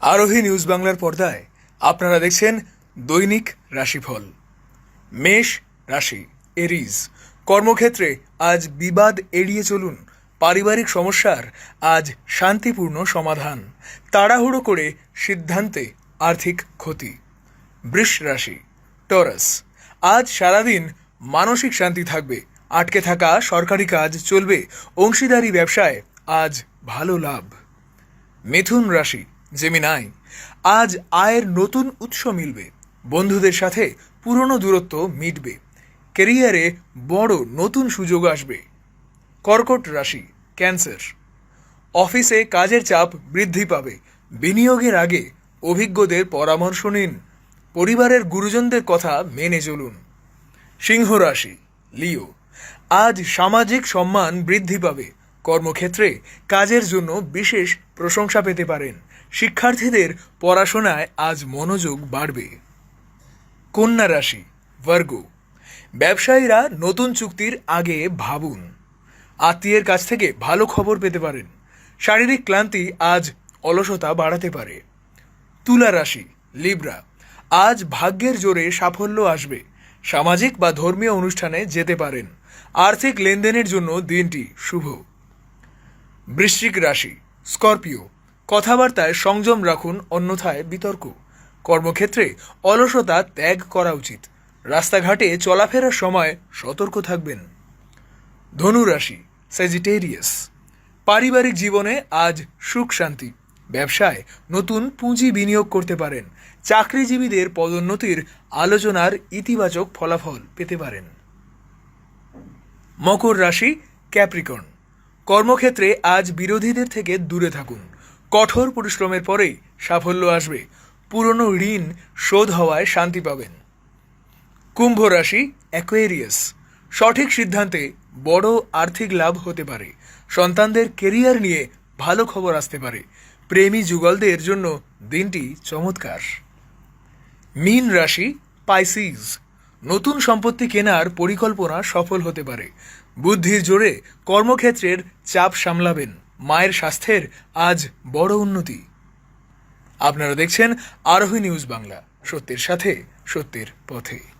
আরোহী নিউজ বাংলার পর্দায় আপনারা দেখছেন দৈনিক রাশিফল। মেষ রাশি, এরিজ। কর্মক্ষেত্রে আজ বিবাদ এড়িয়ে চলুন। পারিবারিক সমস্যার আজ শান্তিপূর্ণ সমাধান। তাড়াহুড়ো করে সিদ্ধান্তে আর্থিক ক্ষতি। বৃষ রাশি, টরাস। আজ সারাদিন মানসিক শান্তি থাকবে। আটকে থাকা সরকারি কাজ চলবে। অংশীদারি ব্যবসায় আজ ভালো লাভ। মিথুন রাশি, জেমিনাই। আজ আয়ের নতুন উৎস মিলবে। বন্ধুদের সাথে পুরনো দূরত্ব মিটবে। ক্যারিয়ারে বড় নতুন সুযোগ আসবে। কর্কট রাশি, ক্যান্সার। অফিসে কাজের চাপ বৃদ্ধি পাবে। বিনিয়োগের আগে অভিজ্ঞদের পরামর্শ নিন। পরিবারের গুরুজনদের কথা মেনে চলুন। সিংহ রাশি, লিও। আজ সামাজিক সম্মান বৃদ্ধি পাবে। কর্মক্ষেত্রে কাজের জন্য বিশেষ প্রশংসা পেতে পারেন। শিক্ষার্থীদের পড়াশোনায় আজ মনোযোগ বাড়বে। কন্যা রাশি, ভার্গ। ব্যবসায়ীরা নতুন চুক্তির আগে ভাবুন। আত্মীয়ের কাছ থেকে ভালো খবর পেতে পারেন। শারীরিক ক্লান্তি আজ অলসতা বাড়াতে পারে। তুলা রাশি, লিব্রা। আজ ভাগ্যের জোরে সাফল্য আসবে। সামাজিক বা ধর্মীয় অনুষ্ঠানে যেতে পারেন। আর্থিক লেনদেনের জন্য দিনটি শুভ। বৃশ্চিক রাশি, স্করপিও। কথাবার্তায় সংযম রাখুন, অন্যথায় বিতর্ক। কর্মক্ষেত্রে অলসতা ত্যাগ করা উচিত। রাস্তাঘাটে চলাফেরার সময় সতর্ক থাকবেন। ধনু রাশি, স্যাজিটেরিয়াস। পারিবারিক জীবনে আজ সুখ শান্তি। ব্যবসায় নতুন পুঁজি বিনিয়োগ করতে পারেন। চাকরিজীবীদের পদোন্নতির আলোচনার ইতিবাচক ফলাফল পেতে পারেন। মকর রাশি, ক্যাপ্রিকর্ন। কর্মক্ষেত্রে আজ বিরোধীদের থেকে দূরে থাকুন। কঠোর পরিশ্রমের পরেই সাফল্য আসবে। পুরনো ঋণ শোধ হওয়ায় শান্তি পাবেন। কুম্ভ রাশি, অ্যাকোয়ারিয়াস। সঠিক সিদ্ধান্তে বড় আর্থিক লাভ হতে পারে। সন্তানদের কেরিয়ার নিয়ে ভালো খবর আসতে পারে। প্রেমী যুগলদের জন্য দিনটি চমৎকার। মীন রাশি, পাইসিস। নতুন সম্পত্তি কেনার পরিকল্পনা সফল হতে পারে। বুদ্ধির জোরে কর্মক্ষেত্রের চাপ সামলাবেন। মায়ের স্বাস্থ্যের আজ বড় উন্নতি। আপনারা দেখছেন আরোহী নিউজ বাংলা, সত্যের সাথে সত্যের পথে।